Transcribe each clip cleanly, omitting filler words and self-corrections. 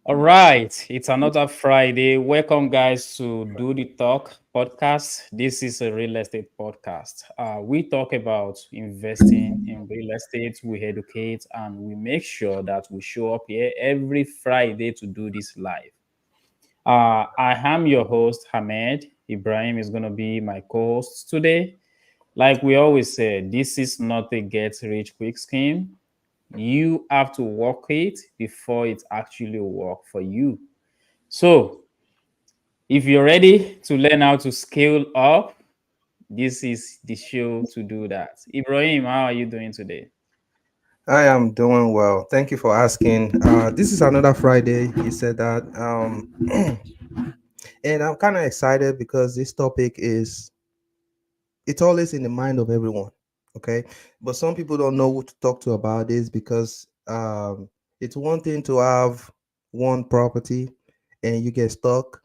All right, it's another Friday. Welcome, guys, to Do the Talk podcast. This is a real estate podcast. We talk about investing in real estate, we educate, and we make sure that we show up here every Friday to do this live. I am your host, Hamed. Ibrahim is going to be my co host today. Like we always say, this is not a get rich quick scheme. You have to work it before it actually work for you. So, if you're ready to learn how to scale up, this is the show to do that. Ibrahim, how are you doing today? I am doing well. Thank you for asking. This is another Friday. You said that. And I'm kind of excited because this topic is it's always in the mind of everyone. Okay. But some people don't know who to talk to about this because it's one thing to have one property and you get stuck,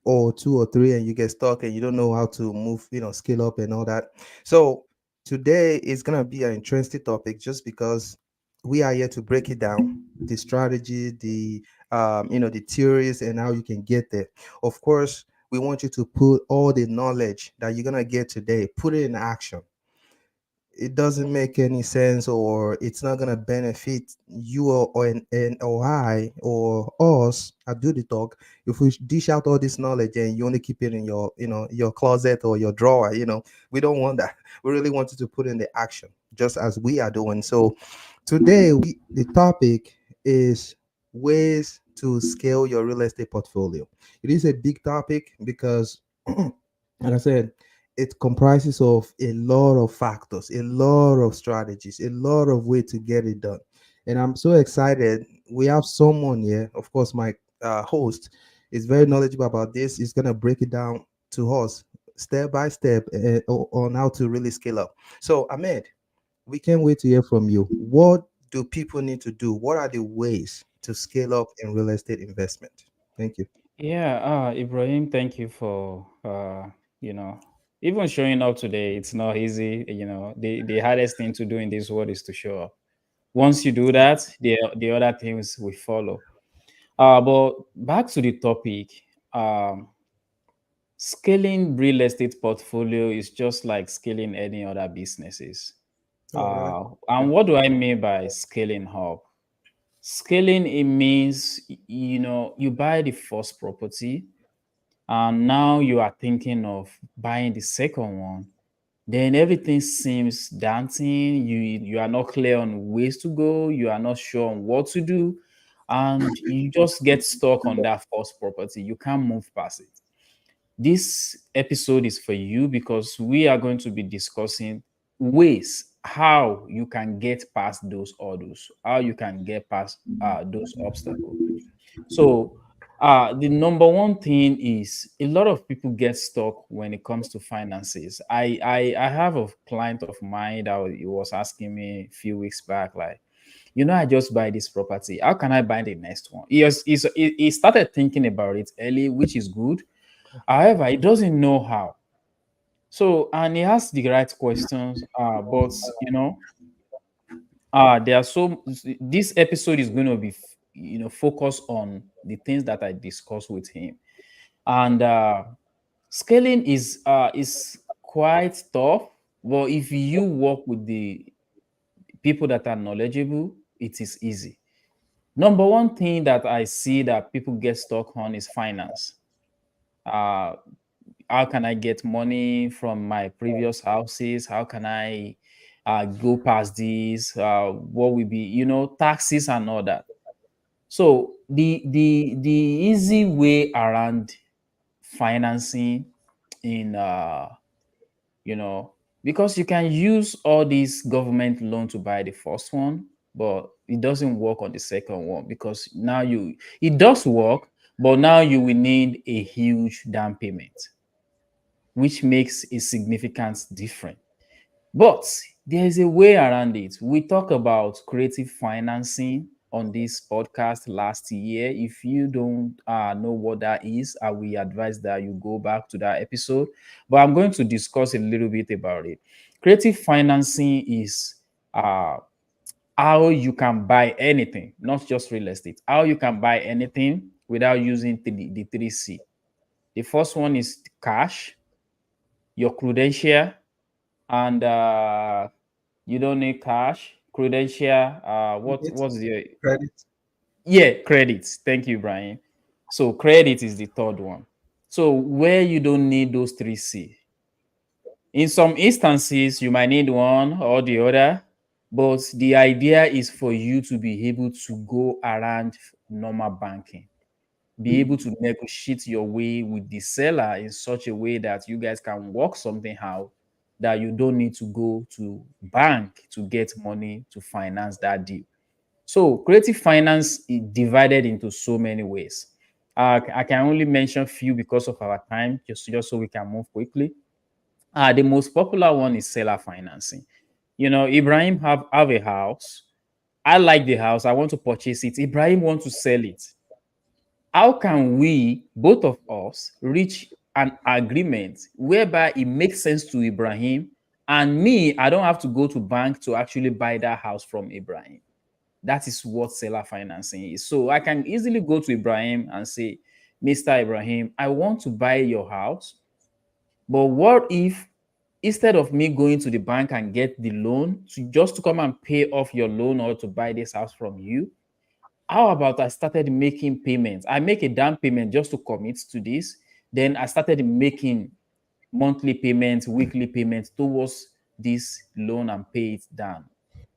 or two or three and you get stuck and you don't know how to move, scale up and all that. So today is gonna be an interesting topic just because we are here to break it down, the strategy, the theories and how you can get there. Of course, we want you to put all the knowledge that you're gonna get today, put it in action. It doesn't make any sense, or it's not gonna benefit you or I or us at Do the Talk if we dish out all this knowledge and you only keep it in your closet or your drawer. We don't want that. We really want you to put in the action, just as we are doing. So today, the topic is ways to scale your real estate portfolio. It is a big topic because, like I said, it comprises of a lot of factors, a lot of strategies, a lot of way to get it done. And I'm so excited. We have someone here. Of course, my host is very knowledgeable about this. He's gonna break it down to us step by step on how to really scale up. So, Ahmed, we can't wait to hear from you. What do people need to do? What are the ways to scale up in real estate investment? Thank you. Yeah, Ibrahim, thank you for you know, even showing up today. It's not easy. The hardest thing to do in this world is to show up. Once you do that, the other things will follow. But back to the topic. Um, Scaling real estate portfolio is just like scaling any other businesses. All right. And what do I mean by scaling up? Scaling, it means you buy the first property and now you are thinking of buying the second one. Then everything seems daunting. You are not clear on ways to go. You are not sure on what to do, and you just get stuck on that first property. You can't move past it. This episode is for you because we are going to be discussing ways how you can get past those hurdles, how you can get past those obstacles. So, the number one thing is a lot of people get stuck when it comes to finances. I have a client of mine that he was asking me a few weeks back, like, I just buy this property. How can I buy the next one? He started thinking about it early, which is good. However, he doesn't know how. So, and he asked the right questions, but there are so this episode is going to be focused on the things that I discussed with him, and scaling is quite tough. But if you work with the people that are knowledgeable, it is easy. Number one thing that I see that people get stuck on is finance. Uh, how can I get money from my previous houses? How can I go past these? What will be, taxes and all that. So the easy way around financing in you know because you can use all these government loan to buy the first one, but it doesn't work on the second one because now you it does work, but now you will need a huge down payment, which makes a significant difference. But there is a way around it. We talk about creative financing on this podcast last year. If you don't know what that is, I will advise that you go back to that episode. But I'm going to discuss a little bit about it. Creative financing is uh, how you can buy anything, not just real estate, how you can buy anything without using the 3C. The first one is cash, your credential, and you don't need cash, credential, Credit, what's the, credit. yeah, credits. Thank you, Brian. So credit is the third one. So where you don't need those 3C. In some instances, you might need one or the other, but the idea is for you to be able to go around normal banking, be able to negotiate your way with the seller in such a way that you guys can work something out, that you don't need to go to bank to get money to finance that deal. So creative finance is divided into so many ways. I can only mention few because of our time, just so we can move quickly. The most popular one is seller financing. You know, Ibrahim have a house. I like the house. I want to purchase it. Ibrahim wants to sell it. How can we, both of us, reach an agreement whereby it makes sense to Ibrahim and me, I don't have to go to bank to actually buy that house from Ibrahim? That is what seller financing is. So I can easily go to Ibrahim and say, Mr. Ibrahim, I want to buy your house, but what if instead of me going to the bank and get the loan to just to come and pay off your loan or to buy this house from you, how about I started making payments? I make a down payment just to commit to this. Then I started making monthly payments, weekly payments towards this loan and pay it down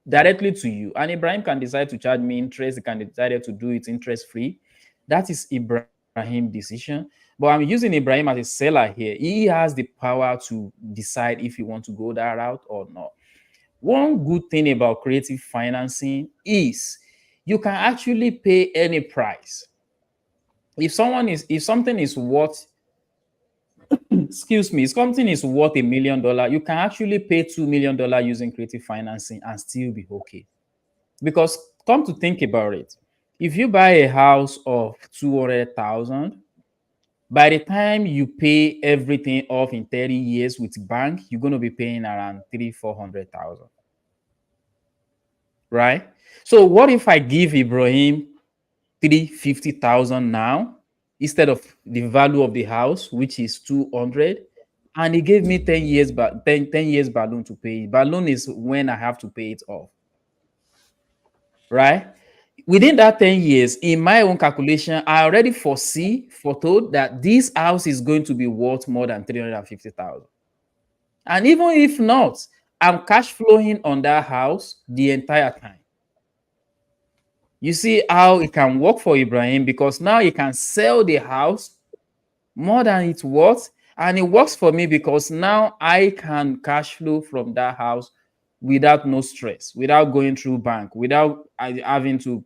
directly to you. And Ibrahim can decide to charge me interest. He can decide to do it interest free. That is Ibrahim's decision. But I'm using Ibrahim as a seller here. He has the power to decide if he wants to go that route or not. One good thing about creative financing is you can actually pay any price. If something is worth, excuse me, if something is worth $1 million, you can actually pay $2 million using creative financing and still be okay. Because come to think about it, if you buy a house of 200,000, by the time you pay everything off in 30 years with bank, you're going to be paying around 300,000-400,000, right? So what if I give Ibrahim 350,000 now instead of the value of the house, which is 200, and he gave me 10 years, but 10 years balloon to pay. Balloon is when I have to pay it off, right? Within that 10 years, in my own calculation, I already foretold that this house is going to be worth more than 350,000. And even if not, I'm cash flowing on that house the entire time. You see how it can work for Ibrahim, because now he can sell the house more than it's worth. And it works for me because now I can cash flow from that house without no stress, without going through bank, without having to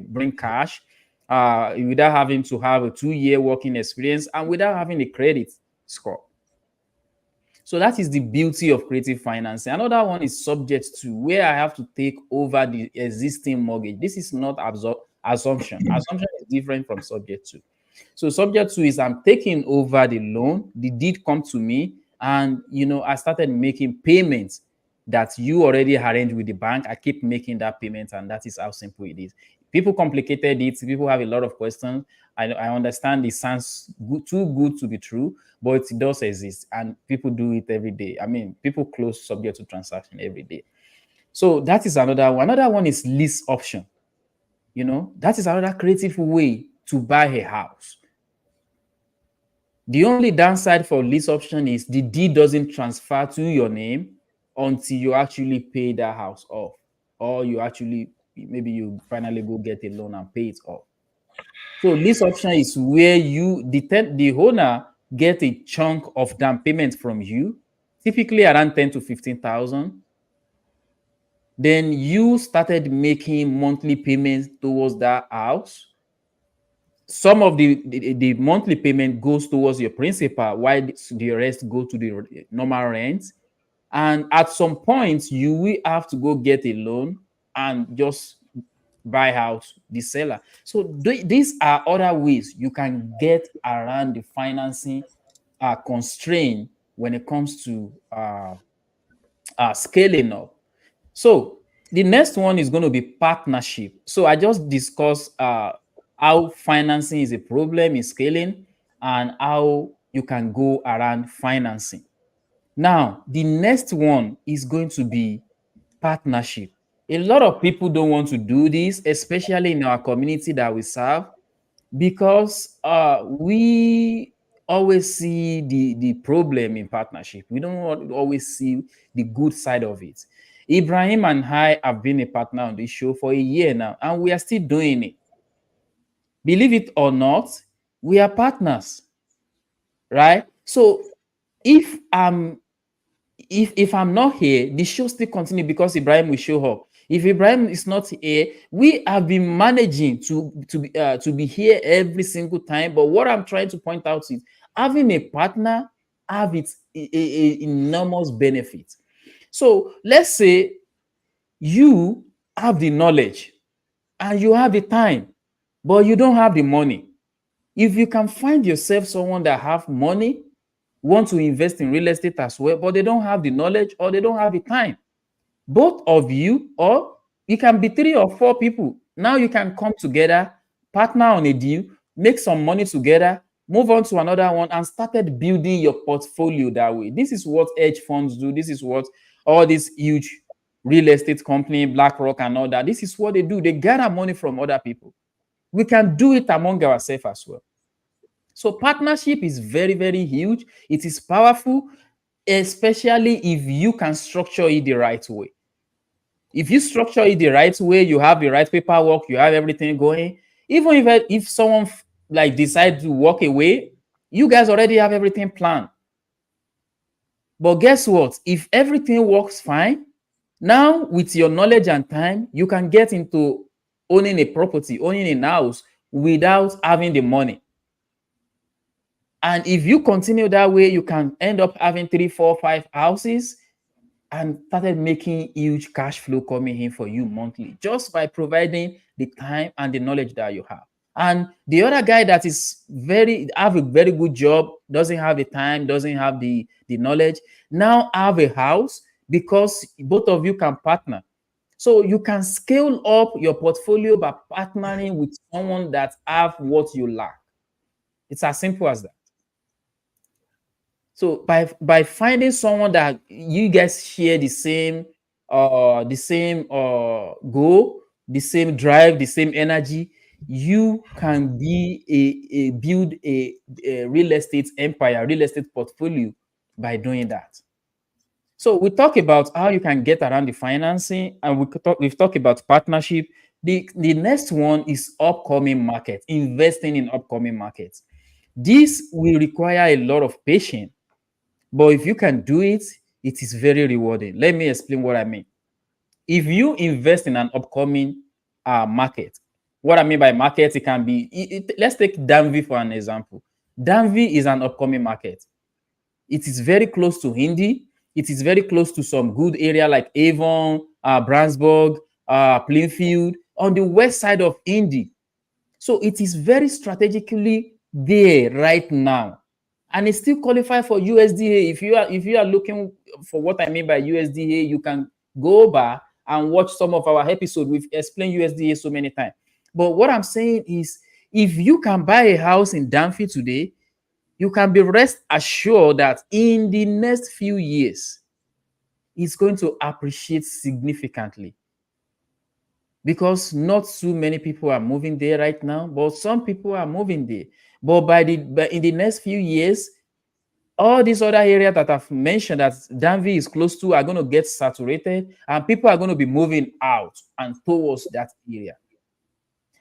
bring cash, without having to have a 2 year working experience, and without having a credit score. So that is the beauty of creative financing. Another one is subject to, where I have to take over the existing mortgage. This is not assumption. Assumption is different from subject to. So subject to is I'm taking over the loan, the deed come to me, and I started making payments that you already arranged with the bank. I keep making that payment, and that is how simple it is. People complicated it. People have a lot of questions. I understand it sounds too good to be true, but it does exist, and people do it every day. I mean, people close subject to transaction every day. So that is another one. Another one is lease option. That is another creative way to buy a house. The only downside for lease option is the deed doesn't transfer to your name until you actually pay that house off, or you actually, maybe you finally go get a loan and pay it off. So lease option is where the owner get a chunk of down payment from you, typically around 10 to 15,000. Then you started making monthly payments towards that house. Some of the monthly payment goes towards your principal, while the rest go to the normal rent. And at some point, you will have to go get a loan and just buy out the seller. So these are other ways you can get around the financing constraint when it comes to scaling up. So The next one is going to be partnership. So I just discussed how financing is a problem in scaling and how you can go around financing. Now, the next one is going to be partnership. A lot of people don't want to do this, especially in our community that we serve, because we always see the problem in partnership. We don't always see the good side of it. Ibrahim and I have been a partner on this show for a year now, and we are still doing it. Believe it or not, we are partners, right? So if I'm if I'm not here, the show still continue because Ibrahim will show up. If Ibrahim is not here, we have been managing to be here every single time. But what I'm trying to point out is having a partner have its enormous benefit. So let's say you have the knowledge and you have the time, but you don't have the money. If you can find yourself someone that have money, want to invest in real estate as well, but they don't have the knowledge or they don't have the time, both of you, or it can be 3 or 4 people. Now you can come together, partner on a deal, make some money together, move on to another one, and started building your portfolio that way. This is what hedge funds do. This is what all these huge real estate company, BlackRock and all that, this is what they do. They gather money from other people. We can do it among ourselves as well. So partnership is very, very huge. It is powerful, especially if you can structure it the right way. If you structure it the right way, you have the right paperwork, you have everything going. Even if someone like decide to walk away, you guys already have everything planned. But guess what? If everything works fine, now with your knowledge and time, you can get into owning a property, owning a house without having the money. And if you continue that way, you can end up having 3, 4, 5 houses and started making huge cash flow coming in for you monthly just by providing the time and the knowledge that you have. And the other guy that is have a very good job, doesn't have the time, doesn't have the knowledge, now have a house because both of you can partner. So you can scale up your portfolio by partnering with someone that have what you lack. It's as simple as that. So by finding someone that you guys share the same goal, the same drive, the same energy, you can be a build a real estate empire, real estate portfolio by doing that. So we talk about how you can get around the financing, and we've talked about partnership. The next one is upcoming market, investing in upcoming markets. This will require a lot of patience, but if you can do it, it is very rewarding. Let me explain what I mean. If you invest in an upcoming market, what I mean by market, it can be, let's take Danville for an example. Danville is an upcoming market. It is very close to Indy. It is very close to some good area like Avon, Brandsburg, Plainfield, on the west side of Indy. So it is very strategically there right now, and it still qualify for USDA. If you are looking for what I mean by USDA, you can go back and watch some of our episodes. We've explained USDA so many times. But what I'm saying is, if you can buy a house in Danville today, you can be rest assured that in the next few years, it's going to appreciate significantly, because not too many people are moving there right now, but some people are moving there. But in the next few years, all these other areas that I've mentioned that Danville is close to are going to get saturated, and people are going to be moving out and towards that area.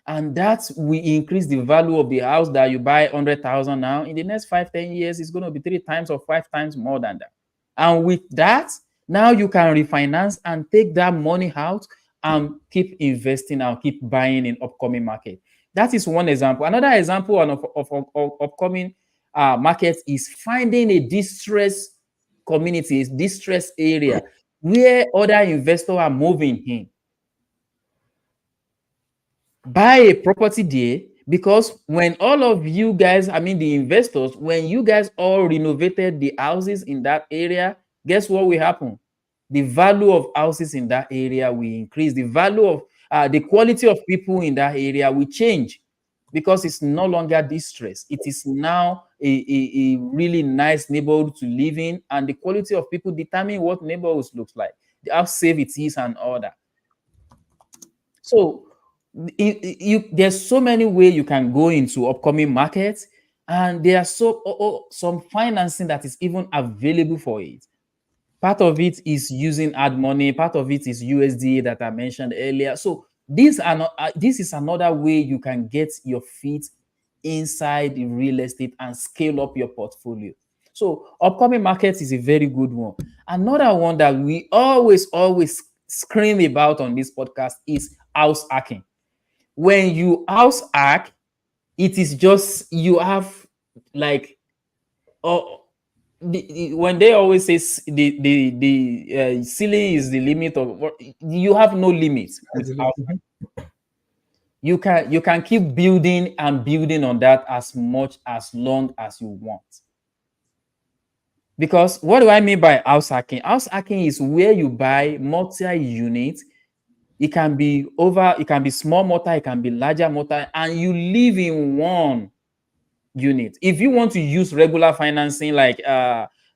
And that will increase the value of the house that you buy 100,000 now. In the next 5, 10 years, it's going to be 3 times or 5 times more than that. And with that, now you can refinance and take that money out and keep investing and keep buying in upcoming market. That is one example. Another example of upcoming markets is finding a distressed community, a distressed area where other investors are moving in. Buy a property there, because when all of you guys, I mean the investors, when you guys all renovated the houses in that area, guess what will happen? the value of houses in that area will increase. The value of the quality of people in that area will change because it's no longer distress. It is now a really nice neighborhood to live in, and the quality of people determine what neighborhoods looks like, how safe it is, and all that. So there's so many ways you can go into upcoming markets, and there are some financing that is even available for it. Part of it is using hard money, part of it is USDA that I mentioned earlier. So this is another way you can get your feet inside the real estate and scale up your portfolio. So upcoming markets is a very good one. Another one that we always scream about on this podcast is house hacking. When you house hack, it is just you have like oh, when they always say the ceiling is the limit of what, you have no limit with house. You can keep building and building on that as much as long as you want. Because what do I mean by house hacking? House hacking is where you buy multi-unit. It can be small mortar, it can be larger mortar, and you live in one unit. If you want to use regular financing like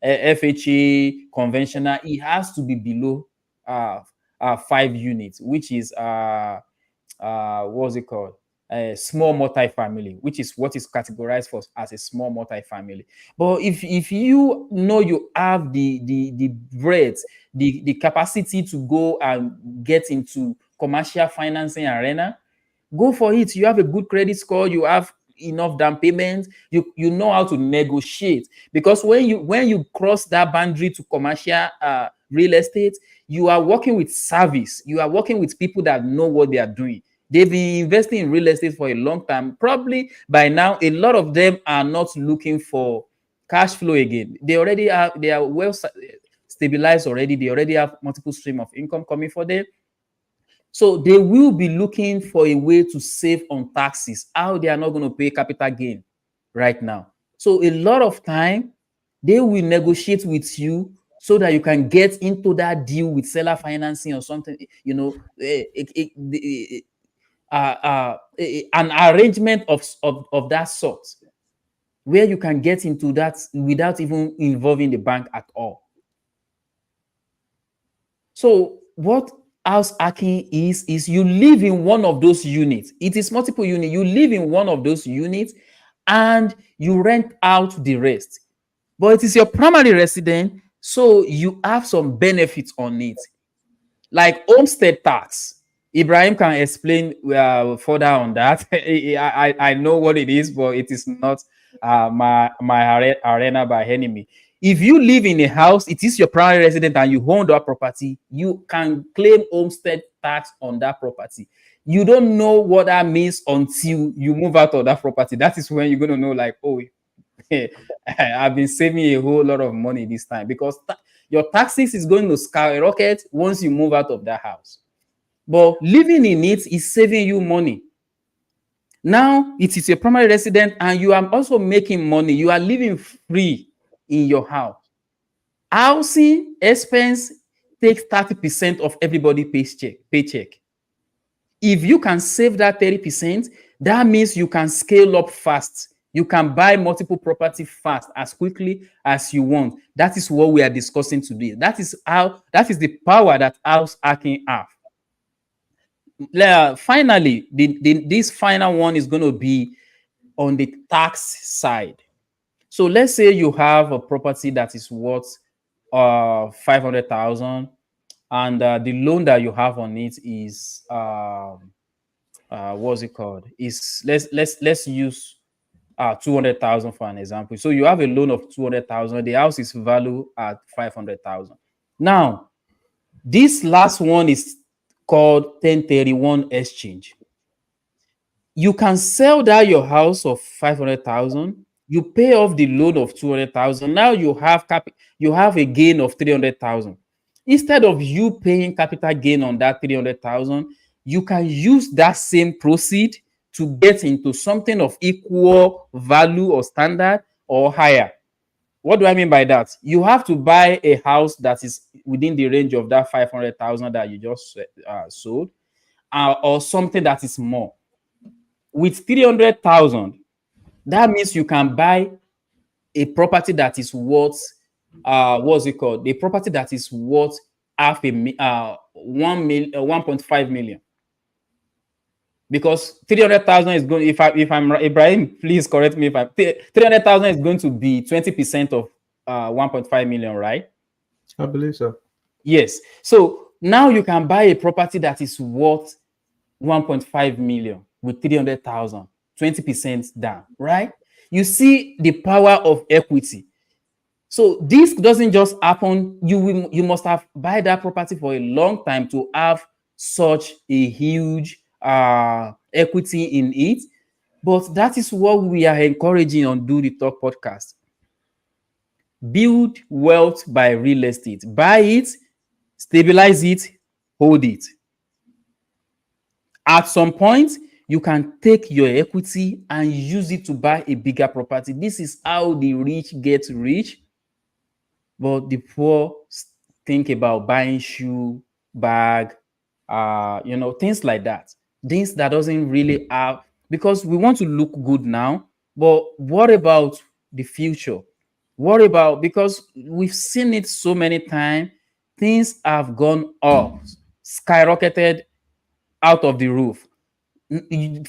FHA conventional, it has to be below 5 units, which is what's it called? A small multi-family, which is what is categorized for as a small multi-family. But if you know you have the breadth, the capacity to go and get into commercial financing arena, go for it. You have a good credit score, you have enough down payment, you know how to negotiate. Because when you cross that boundary to commercial real estate, you are working with service, you are working with people that know what they are doing. They've been investing in real estate for a long time. Probably by now a lot of them are not looking for cash flow again. They are well stabilized already. They already have multiple stream of income coming for them. So they will be looking for a way to save on taxes, how they are not going to pay capital gain right now. So a lot of time they will negotiate with you so that you can get into that deal with seller financing or something, an arrangement of that sort, where you can get into that without even involving the bank at all. So what house hacking is you live in one of those units. It is multiple units. You live in one of those units and you rent out the rest. But it is your primary residence, so you have some benefits on it, like homestead tax. Ibrahim can explain further on that. I know what it is, but it is not my arena by any means. If you live in a house, it is your primary residence, and you own that property, you can claim homestead tax on that property. You don't know what that means until you move out of that property. That is when you're going to know, like, oh, I've been saving a whole lot of money this time, because your taxes is going to skyrocket once you move out of that house. But living in it is saving you money. Now it is your primary residence and you are also making money. You are living free in your house. Housing expense takes 30% of everybody paycheck. If you can save that 30%, that means you can scale up fast. You can buy multiple property fast, as quickly as you want. That is what we are discussing today. That is the power that house hacking have. Finally, this final one is going to be on the tax side. So let's say you have a property that is worth 500,000, and the loan that you have on it is what's it called? Is let's use 200,000 for an example. So you have a loan of 200,000. The house is valued at 500,000. Now, this last one is called 1031 exchange. You can sell that your house of 500,000. You pay off the loan of 200,000. Now you have a gain of 300,000. Instead of you paying capital gain on that 300,000, you can use that same proceed to get into something of equal value or standard or higher. What do I mean by that? You have to buy a house that is within the range of that 500,000 that you just sold, or something that is more. With 300,000, that means you can buy a property that is worth what's it called? A property that is worth 1.5 million. Because 300,000 is going, if I'm right, Ibrahim, please correct me if I'm 300,000 is going to be 20% of 1.5 million, right? I believe so. Yes. So now you can buy a property that is worth 1.5 million with 300,000, 20% down, right? You see the power of equity. So this doesn't just happen. You must have buy that property for a long time to have such a huge equity in it. But that is what we are encouraging on Do the Talk podcast. Build wealth by real estate. Buy it, stabilize it, hold it. At some point, you can take your equity and use it to buy a bigger property. This is how the rich get rich, but the poor think about buying shoe, bag, things like that. Things that doesn't really have, because we want to look good now, but what about the future? What about, because we've seen it so many times, things have gone up, skyrocketed out of the roof.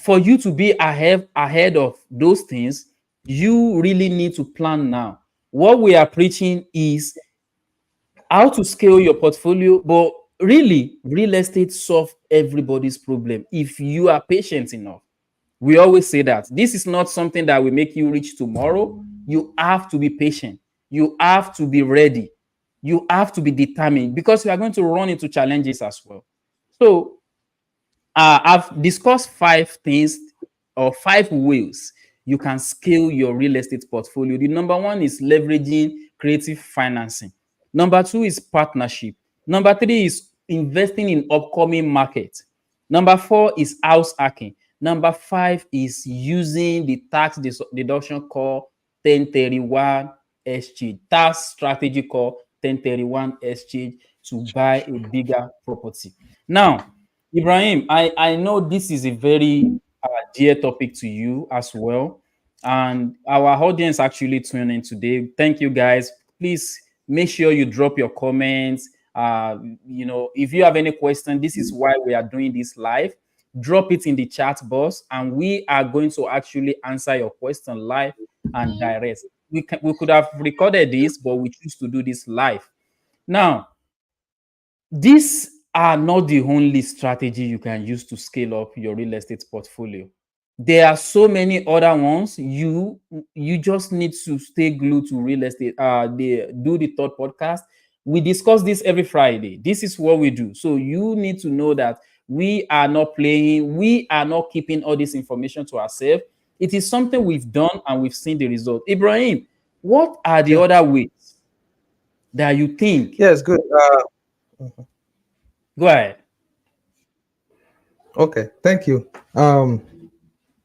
For you to be ahead of those things, you really need to plan now. What we are preaching is how to scale your portfolio, but really, real estate solve everybody's problem if you are patient enough. We always say that this is not something that will make you rich tomorrow. You have to be patient. You have to be ready. You have to be determined, because you are going to run into challenges as well. So I've discussed 5 things or 5 ways you can scale your real estate portfolio. The number one is leveraging creative financing. Number two is partnership. Number three is investing in upcoming market. Number four is house hacking. Number five is using the tax deduction called 1031 exchange, tax strategy called 1031 exchange, to buy a bigger property. Now, Ibrahim, I know this is a very dear topic to you as well. And our audience actually tuned in today. Thank you, guys. Please make sure you drop your comments. If you have any question, this is why we are doing this live. Drop it in the chat box, and we are going to actually answer your question live and direct. We could have recorded this, but we choose to do this live. Now, these are not the only strategy you can use to scale up your real estate portfolio. There are so many other ones. You just need to stay glued to real estate. The Do the Third podcast. We discuss this every Friday. This is what we do. So you need to know that we are not playing. We are not keeping all this information to ourselves. It is something we've done and we've seen the result. Ibrahim, what are the Yeah. other ways that you think? Yes, good. Go ahead. Okay, thank you.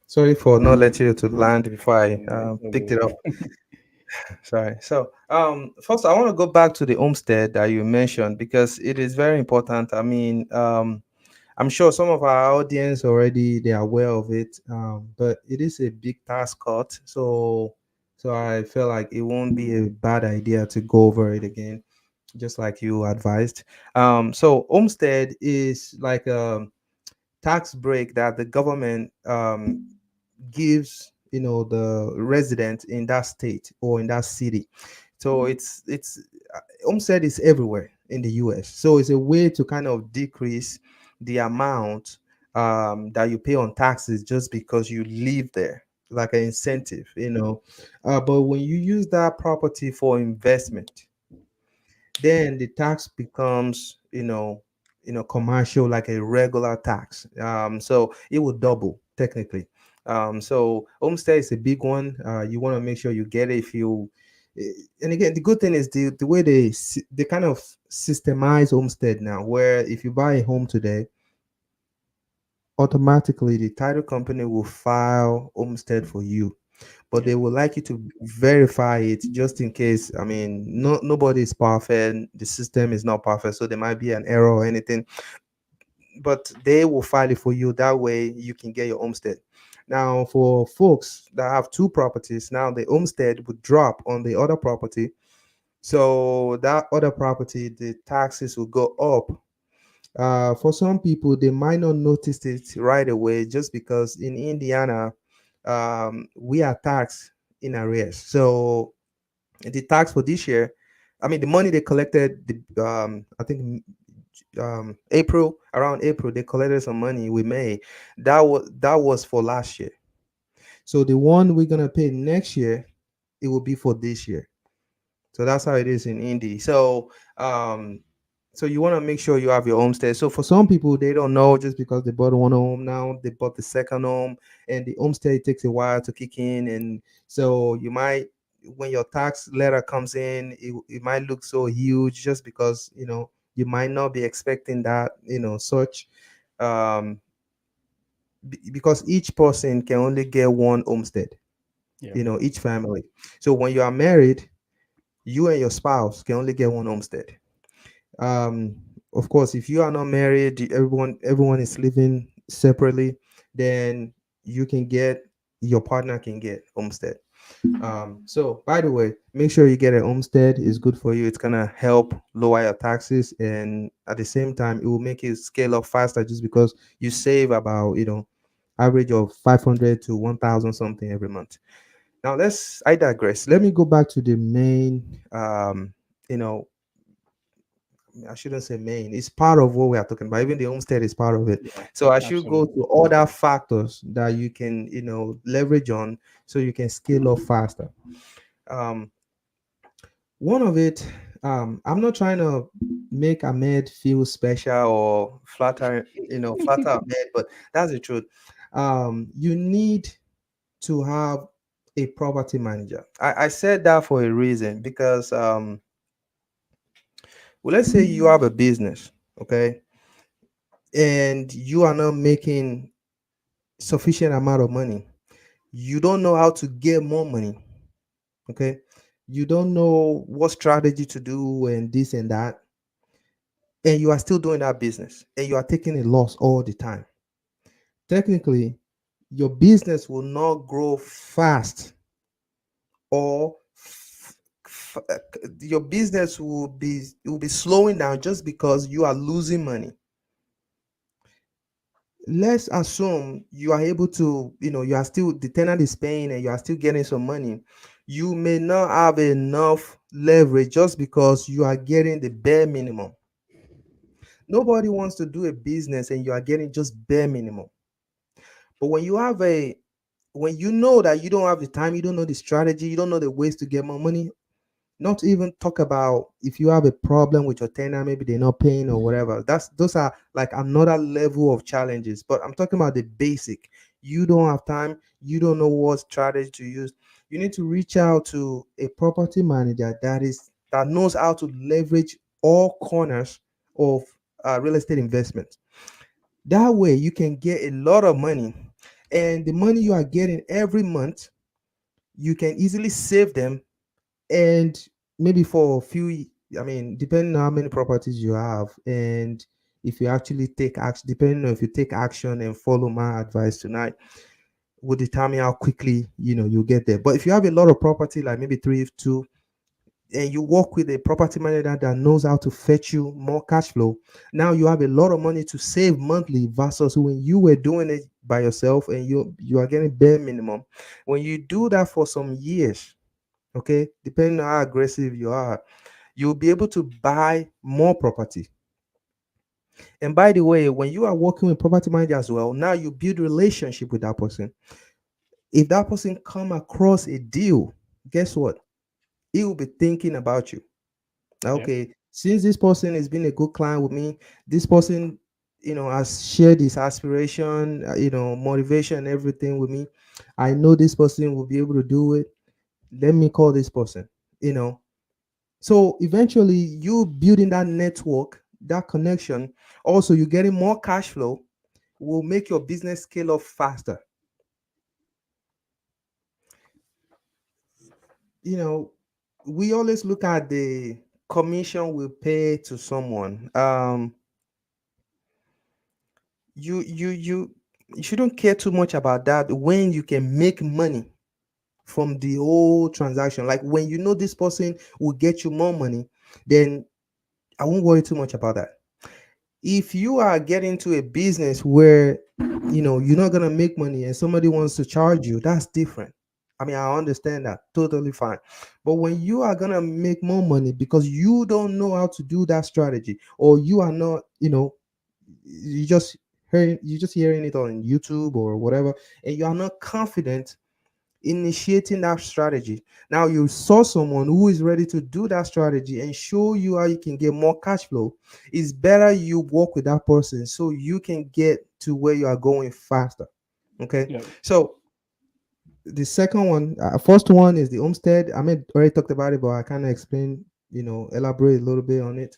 Sorry for not letting you to land before I picked it up. Sorry. So, first, I want to go back to the homestead that you mentioned because it is very important. I mean, I'm sure some of our audience already they are aware of it, but it is a big task cut. So I feel like it won't be a bad idea to go over it again, just like you advised. So homestead is like a tax break that the government gives the resident in that state or in that city. So it's homestead is everywhere in the US, so it's a way to kind of decrease the amount that you pay on taxes just because you live there, like an incentive, but when you use that property for investment, then the tax becomes commercial, like a regular tax. So it will double technically. So homestead is a big one. You want to make sure you get it if you and again, the good thing is the way they kind of systemize homestead now, where if you buy a home today, automatically the title company will file homestead for you. but they Yeah. would like you to verify it just in case. I mean, nobody is perfect. The system is not perfect, so there might be an error or anything. But they will file it for you. That way, you can get your homestead. Now, for folks that have two properties, now the homestead would drop on the other property. So that other property, the taxes will go up. For some people, they might not notice it right away just because in Indiana, we are taxed in arrears. So the tax for this year, I mean, the money they collected, I think April, around April, they collected some money we May. That was for last year. So the one we're gonna pay next year, it will be for this year. So that's how it is in Indy. Um, so you want to make sure you have your homestead. So for some people, they don't know just because they bought one home now, they bought the second home, and the homestead takes a while to kick in. And so you might, when your tax letter comes in, it might look so huge just because you might not be expecting that such. Um, because each person can only get one homestead. Yeah. Each family. So when you are married, you and your spouse can only get one homestead. um of course, if you are not married, everyone is living separately, then you can get, your partner can get homestead. So by the way, make sure you get a homestead. It's good for you. It's gonna help lower your taxes, and at the same time it will make it scale up faster just because you save about average of 500 to 1000 something every month. Now, I digress. Let me go back to the main, you know I shouldn't say main. It's part of what we are talking about. Even the homestead is part of it. Yeah. So I should go Absolutely. to other factors that you can, leverage on so you can scale up faster. Um, One of it, I'm not trying to make Ahmed feel special or flatter Ahmed, but that's the truth. You need to have a property manager. I said that for a reason because, well, let's say you have a business, okay, and you are not making sufficient amount of money. You don't know how to get more money, okay? You don't know what strategy to do and this and that, and you are still doing that business and you are taking a loss all the time. Technically, your business will not grow fast, or your business will be slowing down just because you are losing money. Let's assume you are able to, you are still, the tenant is paying and you are still getting some money. You may not have enough leverage just because you are getting the bare minimum. Nobody wants to do a business and you are getting just bare minimum. But when you know that you don't have the time, you don't know the strategy, you don't know the ways to get more money. Not even talk about if you have a problem with your tenant, maybe they're not paying or whatever. Those are like another level of challenges. But I'm talking about the basic. You don't have time, you don't know what strategy to use. You need to reach out to a property manager that knows how to leverage all corners of real estate investment. That way you can get a lot of money. And the money you are getting every month, you can easily save them, and maybe for a few, I mean, depending on how many properties you have, and if you actually take action, depending on if you take action and follow my advice tonight, will determine how quickly you get there. But if you have a lot of property, like maybe three, two, and you work with a property manager that knows how to fetch you more cash flow, now you have a lot of money to save monthly versus when you were doing it by yourself and you are getting bare minimum. When you do that for some years, okay, depending on how aggressive you are, you'll be able to buy more property. And by the way, when you are working with property manager as well, now you build relationship with that person. If that person come across a deal, guess what? He will be thinking about you. Yeah. Okay, since this person has been a good client with me, this person, has shared his aspiration, motivation, everything with me. I know this person will be able to do it. Let me call this person. You know, So eventually, you building that network, that connection, also you getting more cash flow, will make your business scale up faster. you know, we always look at the commission we pay to someone. You shouldn't care too much about that when you can make money from the whole transaction. Like when you know this person will get you more money, then I won't worry too much about that. If you are getting to a business where you're not gonna make money and somebody wants to charge you, that's different. I mean, I understand that totally fine. But when you are gonna make more money because you don't know how to do that strategy, or you are not, you just hearing it on YouTube or whatever, and you are not confident initiating that strategy. Now you saw someone who is ready to do that strategy and show you how you can get more cash flow. It's better you work with that person so you can get to where you are going faster. Okay. Yeah. So the second one, first one is the Homestead. I mean, already talked about it, but I kind of explain, elaborate a little bit on it.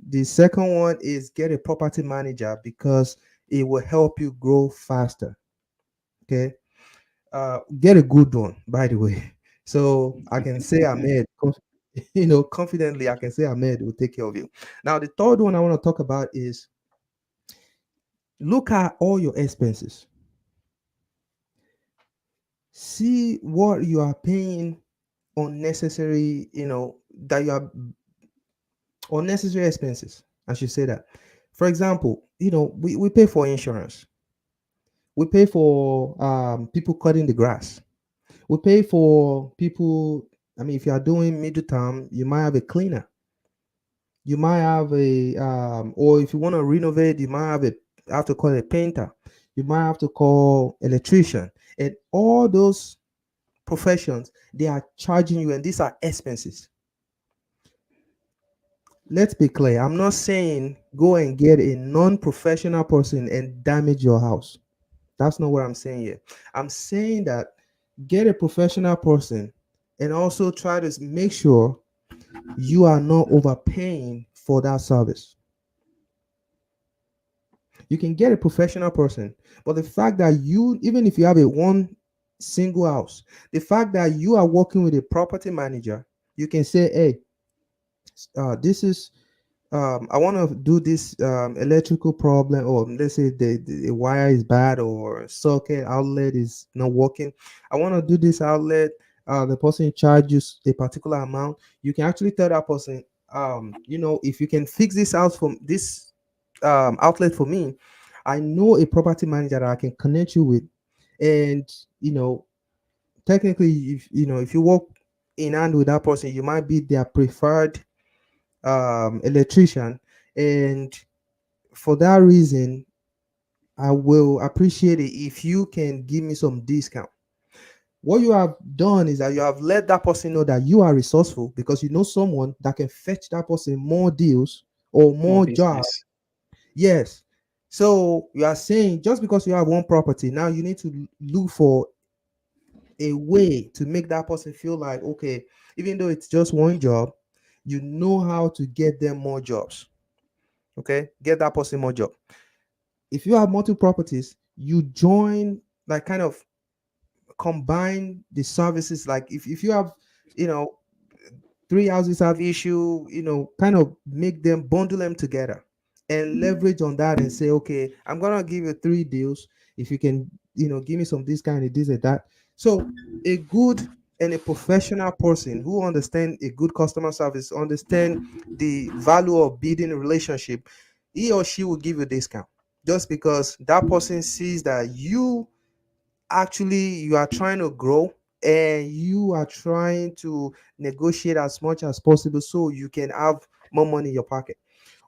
The second one is get a property manager because it will help you grow faster. Okay. Get a good one, by the way. So I can say Ahmed, confidently, I can say Ahmed will take care of you. Now, the third one I want to talk about is look at all your expenses. See what you are paying unnecessary, that you are unnecessary expenses. I should say that. For example, we pay for insurance. We pay for people cutting the grass. We pay for people. I mean, if you are doing middle term, you might have a cleaner. You might have a or if you want to renovate, you might have to call a painter. You might have to call electrician, and all those professions they are charging you, and these are expenses. Let's be clear. I'm not saying go and get a non-professional person and damage your house. That's not what I'm saying here. I'm saying that get a professional person and also try to make sure you are not overpaying for that service. You can get a professional person, but the fact that you, even if you have a one single house, the fact that you are working with a property manager, you can say, hey, this is I want to do this electrical problem, or let's say the wire is bad or socket outlet is not working. I want to do this outlet. The person charges a particular amount. You can actually tell that person, if you can fix this out from this outlet for me, I know a property manager that I can connect you with, and technically, if you work in hand with that person, you might be their preferred electrician, and for that reason I will appreciate it if you can give me some discount. What you have done is that you have let that person know that you are resourceful because you know someone that can fetch that person more deals or More more jobs. business. Yes. So you are saying just because you have one property, now you need to look for a way to make that person feel like, okay, even though it's just one job, you know how to get them more jobs. Okay, get that person more job. If you have multiple properties, you join, like, kind of combine the services. Like if you have, you know three houses have issue, kind of make them, bundle them together and leverage on that and say, okay, I'm gonna give you three deals if you can, give me some this kind of this and that. So a good and a professional person who understand a good customer service, understand the value of building a relationship, he or she will give you a discount just because that person sees that you are trying to grow and you are trying to negotiate as much as possible so you can have more money in your pocket.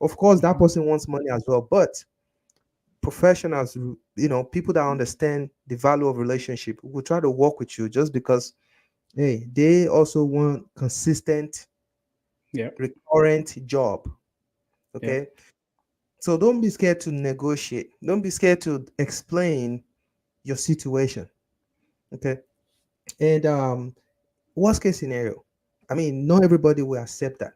Of course that Mhm. person wants money as well, but professionals, people that understand the value of relationship will try to work with you just because, hey, they also want consistent, Yeah. recurrent job. Yeah. Okay. So don't be scared to negotiate, don't be scared to explain your situation. Okay. And worst case scenario, I mean, not everybody will accept that.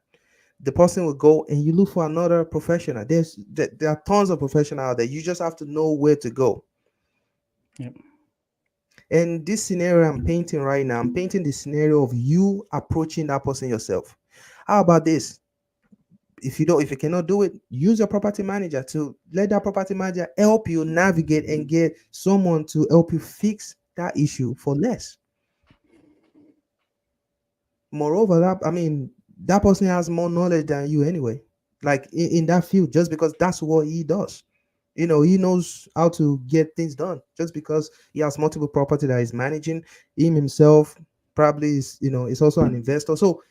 The person will go and you look for another professional. There are tons of professionals out there. You just have to know where to go. Yeah. And this scenario I'm painting right now, I'm painting the scenario of you approaching that person yourself. How about this? If you cannot do it, use your property manager to let that property manager help you navigate and get someone to help you fix that issue for less. Moreover, that I mean, that person has more knowledge than you anyway, like in that field, just because that's what he does. He knows how to get things done just because he has multiple property that he's managing. Him himself probably is also an investor. So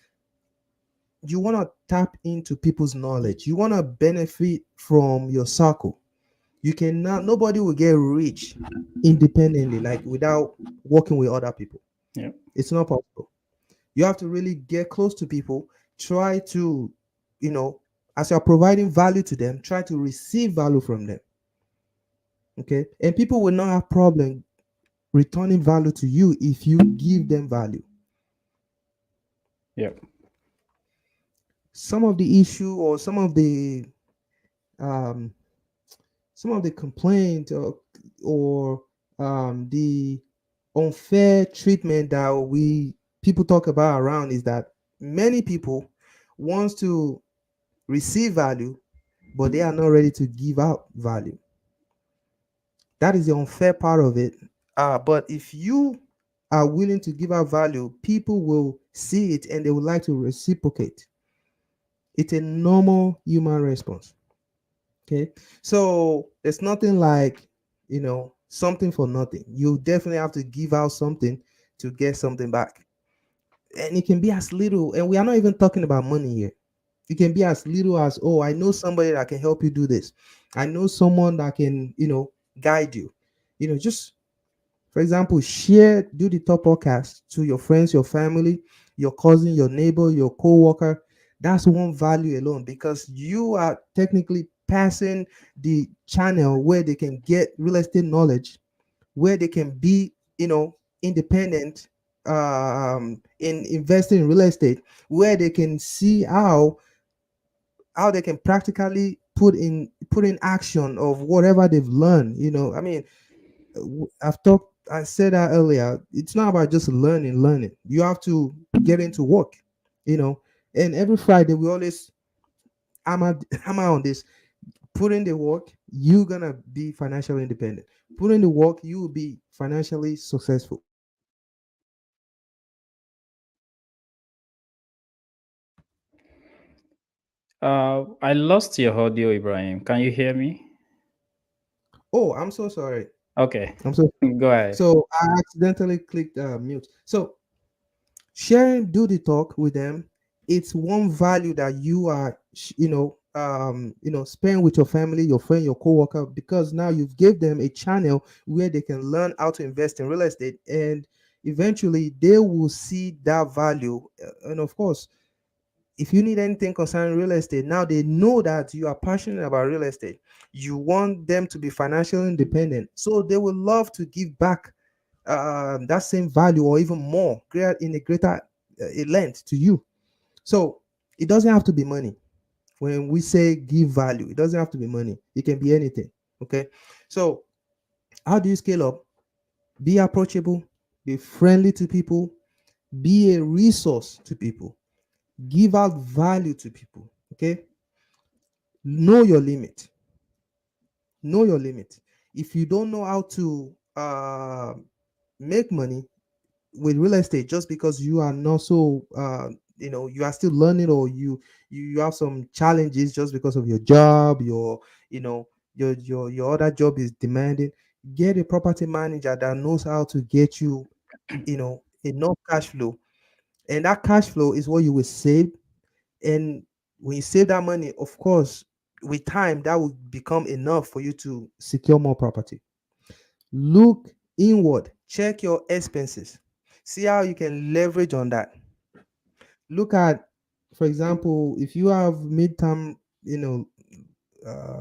you want to tap into people's knowledge. You want to benefit from your circle. You cannot, nobody will get rich independently, like without working with other people. Yeah. It's not possible. You have to really get close to people. Try to, you know, as you're providing value to them, try to receive value from them. Okay. And people will not have problem returning value to you if you give them value. Yeah. Some of the issue or um, some of the complaint or the unfair treatment that we people talk about around is that many people wants to receive value, but they are not ready to give out value. That is the unfair part of it. But if you are willing to give out value, people will see it and they would like to reciprocate. It's a normal human response. Okay. So there's nothing like, something for nothing. You definitely have to give out something to get something back. And it can be as little, and we are not even talking about money here. It can be as little as, oh, I know somebody that can help you do this. I know someone that can, guide you. Just for example, do the top podcast to your friends, your family, your cousin, your neighbor, your co-worker. That's one value alone because you are technically passing the channel where they can get real estate knowledge, where they can be, independent in investing in real estate, where they can see how they can practically put in action of whatever they've learned. I mean, I said that earlier. It's not about just learning. You have to get into work, you know. And every Friday we always hammer hammer on this. Put in the work, you're gonna be financially independent. Put in the work, you will be financially successful. I lost your audio, Ibrahim. Can you hear me? Oh, I'm so sorry. Okay. I'm so Go ahead. so I accidentally clicked mute. So sharing do the talk with them, it's one value that you are spend with your family, your friend, your coworker, because now you've gave them a channel where they can learn how to invest in real estate, and eventually they will see that value. And of course, if you need anything concerning real estate, now they know that you are passionate about real estate. You want them to be financially independent, so they will love to give back that same value or even more in a greater length to you. So it doesn't have to be money. When we say give value, it doesn't have to be money. It can be anything. Okay. So how do you scale up? Be approachable, be friendly to people, be a resource to people, give out value to people. Okay. Know your limit. Know your limit. If you don't know how to make money with real estate, just because you are not so you are still learning, or you have some challenges just because of your job, you know your other job is demanding, get a property manager that knows how to get you enough cash flow. And that cash flow is what you will save. And when you save that money, of course, with time that will become enough for you to secure more property. Look inward, check your expenses, see how you can leverage on that. Look at, for example, if you have midterm,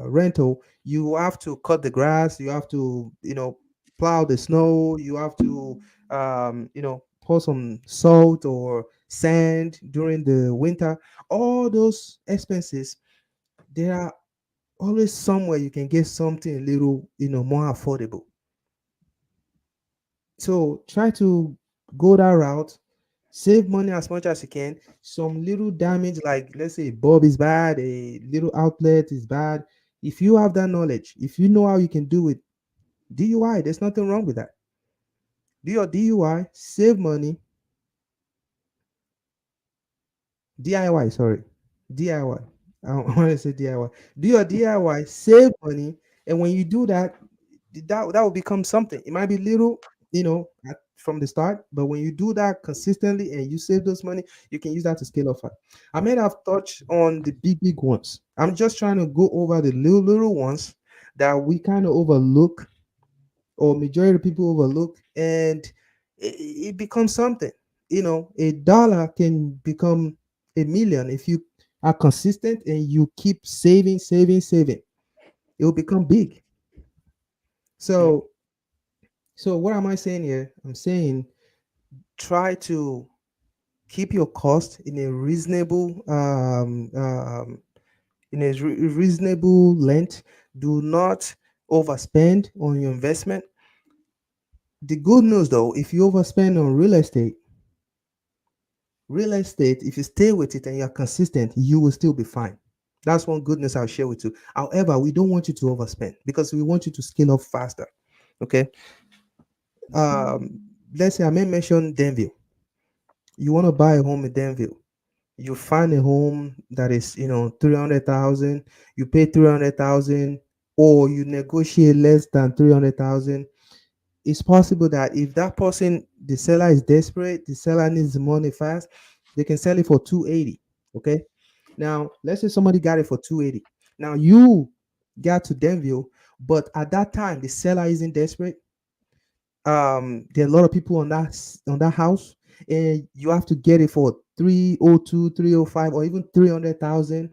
rental, you have to cut the grass, you have to, plow the snow, you have to, pour some salt or sand during the winter. All those expenses, there are always somewhere you can get something a little, more affordable. So try to go that route, save money as much as you can. Some little damage, like let's say a bulb is bad, a little outlet is bad. If you have that knowledge, if you know how you can do it, DUI, there's nothing wrong with that. Do your DUI, save money, DIY, sorry, DIY. I want to say DIY. Do your DIY, save money, and when you do that, that will become something. It might be little, from the start, but when you do that consistently and you save those money, you can use that to scale up. I may have touched on the big ones. I'm just trying to go over the little ones that we kind of overlook, or majority of people overlook, and it becomes something. A dollar can become a million if you are consistent and you keep saving. It will become big. Yeah. So so what am I saying here? I'm saying try to keep your cost in a reasonable reasonable length. Do not overspend on your investment. The good news though, if you overspend on real estate, if you stay with it and you're consistent, you will still be fine. That's one good news I'll share with you. However, we don't want you to overspend because we want you to scale up faster. Okay. Let's say I may mention Denville. You want to buy a home in Denville. You find a home that is 300,000. You pay 300,000, or you negotiate less than 300,000. It's possible that if that person, the seller is desperate, the seller needs the money fast, they can sell it for 280. Okay. Now let's say somebody got it for 280. Now you got to Denville, but at that time the seller isn't desperate. There are a lot of people on that house, and you have to get it for 302, 305, or even 300,000.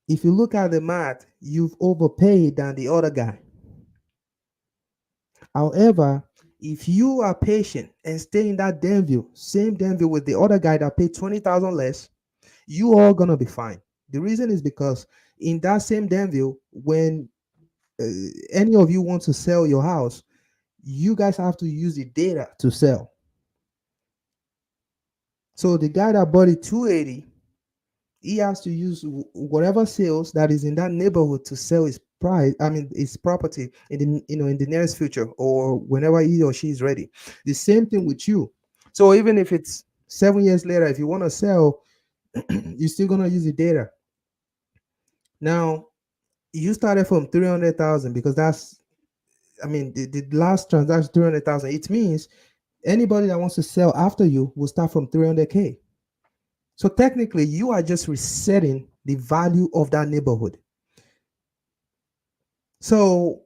If you look at the math, you've overpaid than the other guy. However, if you are patient and stay in that Denville, same Denville with the other guy that paid 20,000 less, you are gonna be fine. The reason is because in that same Denville, when uh, any of you want to sell your house, you guys have to use the data to sell. So the guy that bought it 280, he has to use whatever sales that is in that neighborhood to sell his price. I mean, his property in the nearest future, or whenever he or she is ready. The same thing with you. So even if it's 7 years later, if you want to sell, you're still gonna use the data. Now you started from 300,000 because that's, I mean, the last transaction 300,000. It means anybody that wants to sell after you will start from 300K. So technically, you are just resetting the value of that neighborhood. So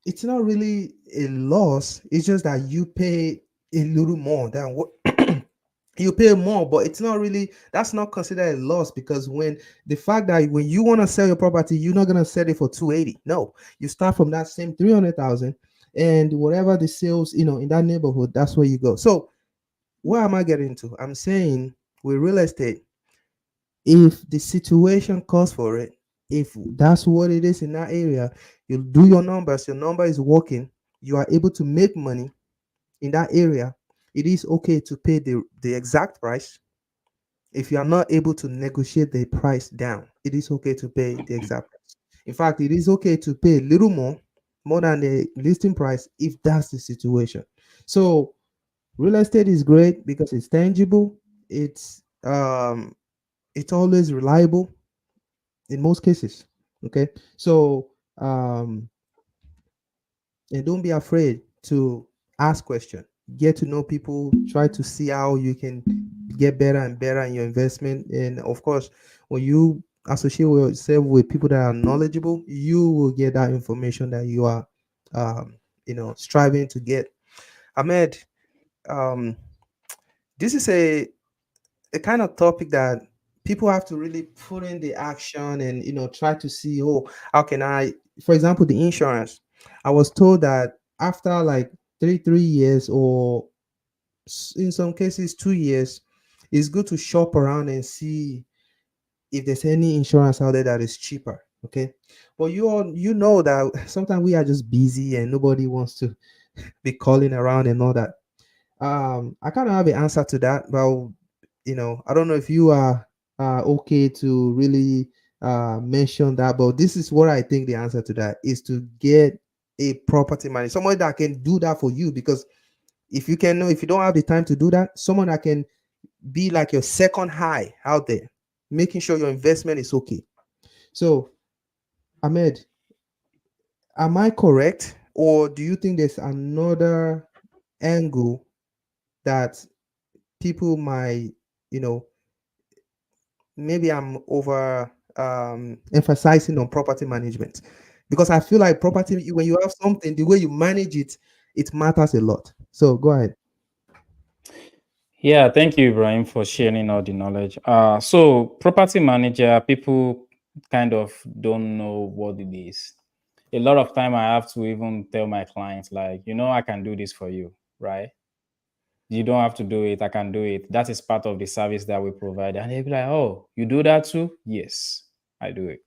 it's not really a loss. It's just that you pay a little more than what you pay more, but it's not really, that's not considered a loss, because when the fact that when you want to sell your property, you're not gonna sell it for 280. No, you start from that same 300,000, and whatever the sales, in that neighborhood, that's where you go. So what am I getting to? I'm saying with real estate, if the situation calls for it, if that's what it is in that area, you do your numbers, your number is working, you are able to make money in that area, it is okay to pay the exact price. If you are not able to negotiate the price down, it is okay to pay the exact price. In fact, it is okay to pay a little more than the listing price if that's the situation. So real estate is great because it's tangible, it's always reliable in most cases. Okay. So and don't be afraid to ask questions, get to know people, try to see how you can get better and better in your investment. And of course, when you associate yourself with people that are knowledgeable, you will get that information that you are striving to get. Ahmed, um this is a kind of topic that people have to really put in the action, and try to see, oh, how can I, for example, the insurance. I was told that after like 3 years, or in some cases 2 years, it's good to shop around and see if there's any insurance out there that is cheaper. Okay, but you know that sometimes we are just busy and nobody wants to be calling around and all that. I kind of have an answer to that, but I don't know if you are okay to really mention that. But this is what I think the answer to that is: to get a property manager, someone that can do that for you. Because if you don't have the time to do that, someone that can be like your second high out there, making sure your investment is okay. So, Ahmed, am I correct, or do you think there's another angle that people might, you know, maybe I'm over emphasizing on property management? Because I feel like property, when you have something, the way you manage it, it matters a lot. So go ahead. Yeah, thank you, Ibrahim, for sharing all the knowledge. So property manager, people kind of don't know what it is. A lot of time I have to even tell my clients, like, I can do this for you, right? You don't have to do it. I can do it. That is part of the service that we provide. And they'll be like, oh, you do that too? Yes, I do it.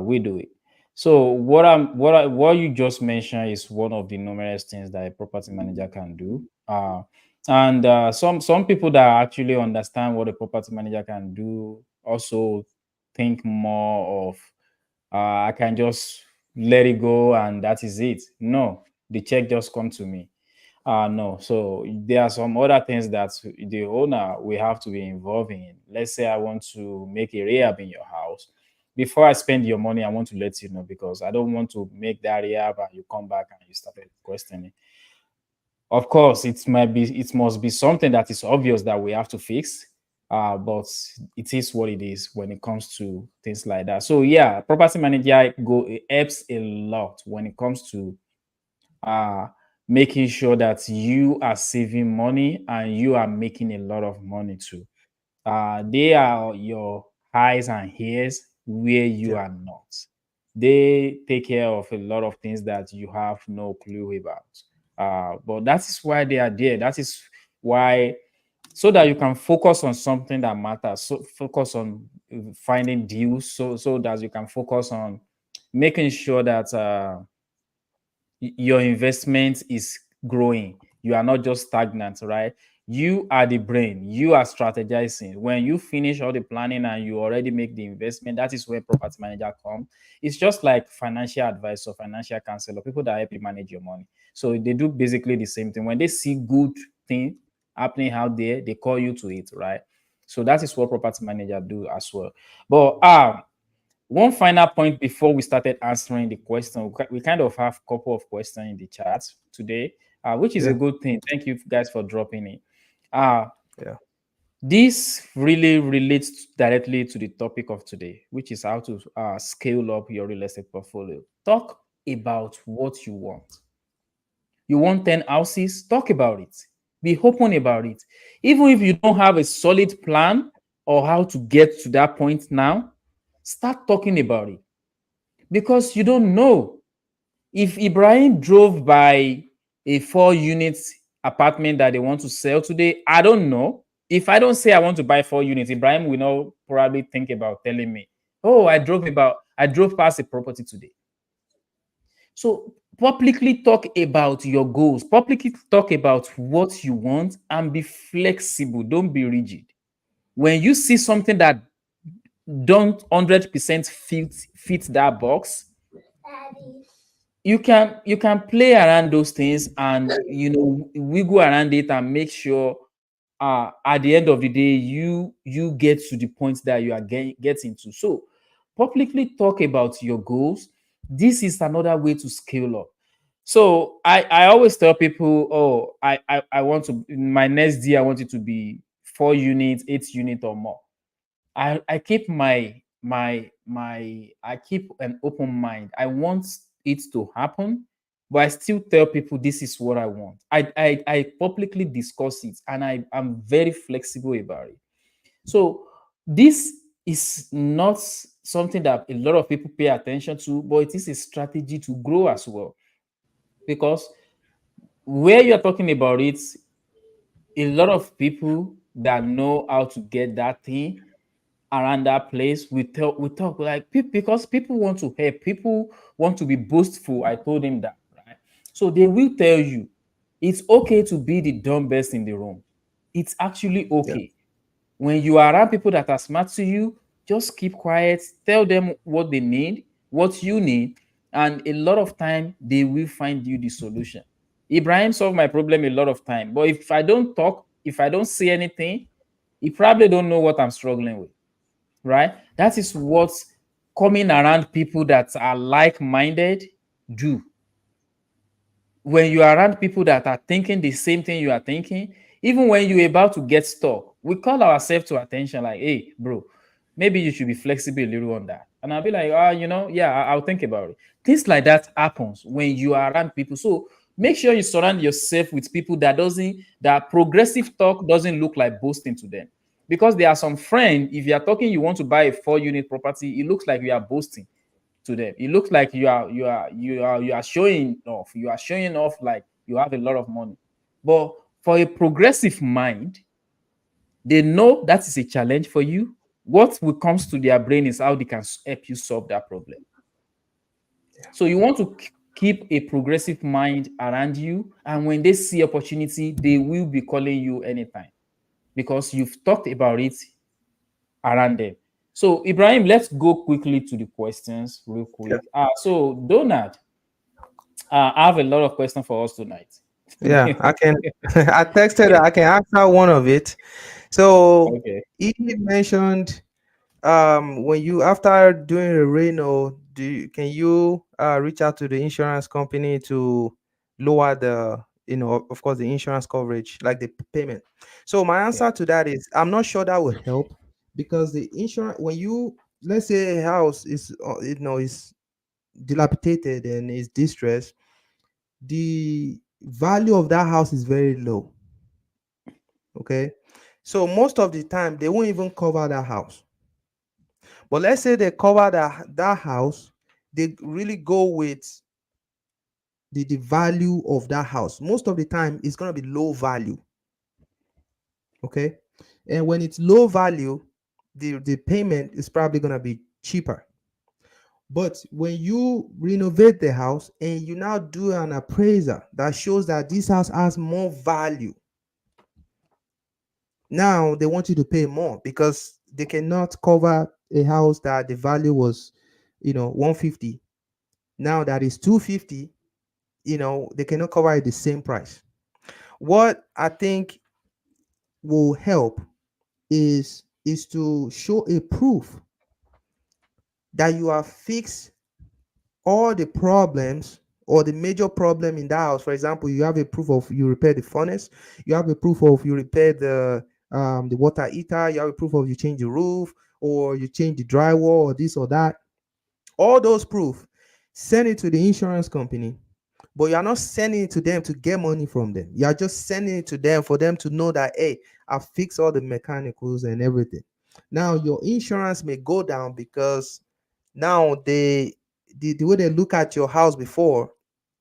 We do it. So what you just mentioned is one of the numerous things that a property manager can do. And some people that actually understand what a property manager can do also think more of I can just let it go and that is it. No, the check just come to me. No. So there are some other things that the owner will have to be involved in. Let's say I want to make a rehab in your house. Before I spend your money, I want to let you know because I don't want to make that rehab and you come back and you started questioning. Of course, it must be something that is obvious that we have to fix. But it is what it is when it comes to things like that. So yeah, property manager go it helps a lot when it comes to uh making sure that you are saving money and you are making a lot of money too. They are your eyes and ears where you Yeah. are not. They take care of a lot of things that you have no clue about. But that is why they are there. That is why, so that you can focus on something that matters. So focus on finding deals. So that you can focus on making sure that your investment is growing. You are not just stagnant, right? You are the brain. You are strategizing. When you finish all the planning and you already make the investment, that is where property manager come. It's just like financial advice or financial counselor, people that help you manage your money. So they do basically the same thing. When they see good thing happening out there, they call you to it, right? So that is what property manager do as well. But one final point before we started answering the question, we kind of have a couple of questions in the chat today, which is a Yeah. good thing. Thank you guys for dropping it. Uh, Yeah. this really relates directly to the topic of today, which is how to scale up your real estate portfolio. Talk about what you want. You want 10 houses? Talk about it. Be open about it. Even if you don't have a solid plan or how to get to that point now, start talking about it because you don't know. If Ibrahim drove by a 4 unit apartment that they want to sell today, I don't know. If I don't say I want to buy 4 units, Ibrahim will not probably think about telling me, oh, I drove past a property today. So publicly talk about your goals, publicly talk about what you want and be flexible. Don't be rigid. When you see something that don't 100% fit that box, you can play around those things and wiggle around it and make sure at the end of the day you get to the point that you are getting to. So publicly talk about your goals. This is another way to scale up. So I always tell people, oh, I want to, in my next day I want it to be 4 units, 8 units or more. I keep I keep an open mind. I want it to happen, but I still tell people this is what I want. I publicly discuss it and I'm very flexible about it. So this is not something that a lot of people pay attention to, but it is a strategy to grow as well. Because where you're talking about it, a lot of people that know how to get that thing around that place. We talk like because people want to help, people want to be boastful. I told him that, right? So they will tell you it's okay to be the dumb best in the room. It's actually Yeah. okay. When you are around people that are smart to you, just keep quiet, tell them what they need, what you need, and a lot of time they will find you the solution. Ibrahim solved my problem a lot of time, but if I don't talk, if I don't say anything, he probably don't know what I'm struggling with, right? That is what coming around people that are like-minded do. When you are around people that are thinking the same thing you are thinking, even when you're about to get stuck, we call ourselves to attention like, hey, bro, maybe you should be flexible a little on that. And I'll be like, yeah, I'll think about it. Things like that happens when you are around people. So make sure you surround yourself with people that progressive talk doesn't look like boasting to them. Because there are some friends, if you are talking, you want to buy a 4 unit property, it looks like you are boasting to them. It looks like you are showing off. You are showing off like you have a lot of money. But for a progressive mind, they know that is a challenge for you. What will comes to their brain is how they can help you solve that problem. So you want to keep a progressive mind around you, and when they see opportunity, they will be calling you anytime because you've talked about it around them. So Ibrahim, let's go quickly to the questions real Yeah. quick. So Donald, I have a lot of questions for us tonight. Yeah, I can. I texted her, I can answer one of it. So Okay. he mentioned, when you after doing a reno, can you reach out to the insurance company to lower the, of course, the insurance coverage, like the payment. So my Yeah. answer to that is I'm not sure that will help, because the insurance, when you, let's say a house is is dilapidated and is distressed, the value of that house is very low. Okay, so most of the time they won't even cover that house. But let's say they cover that house, they really go with the value of that house. Most of the time it's going to be low value. Okay, and when it's low value, the payment is probably going to be cheaper. But when you renovate the house and you now do an appraiser that shows that this house has more value, now they want you to pay more because they cannot cover a house that the value was 150. Now that is 250, they cannot cover it the same price. What I think will help is to show a proof that you have fixed all the problems or the major problem in that house. For example, you have a proof of you repair the furnace, you have a proof of you repair the water heater, you have a proof of you change the roof, or you change the drywall, or this or that. All those proof, send it to the insurance company. But you are not sending it to them to get money from them. You are just sending it to them for them to know that, hey, I fixed all the mechanicals and everything. Now your insurance may go down because now the way they look at your house before,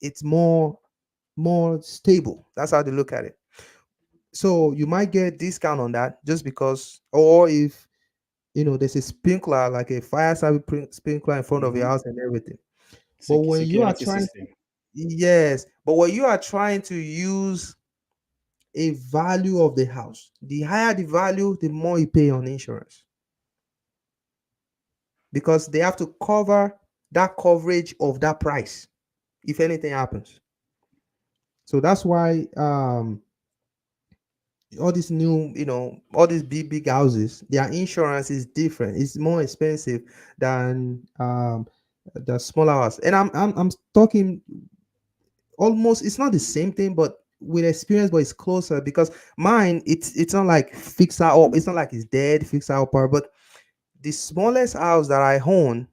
it's more stable. That's how they look at it. So you might get discount on that just because, or if there's a sprinkler, like a fire service sprinkler in front of your Mm-hmm. house and everything. But when you are Security trying, system. yes, but when you are trying to use a value of the house, the higher the value, the more you pay on insurance, because they have to cover that coverage of that price if anything happens. So that's why all these new, all these big houses, their insurance is different. It's more expensive than the smaller house. And I'm talking almost, it's not the same thing, but with experience, but it's closer because mine, it's not like fix out up, it's not like it's dead, fix out part, but the smallest house that I own,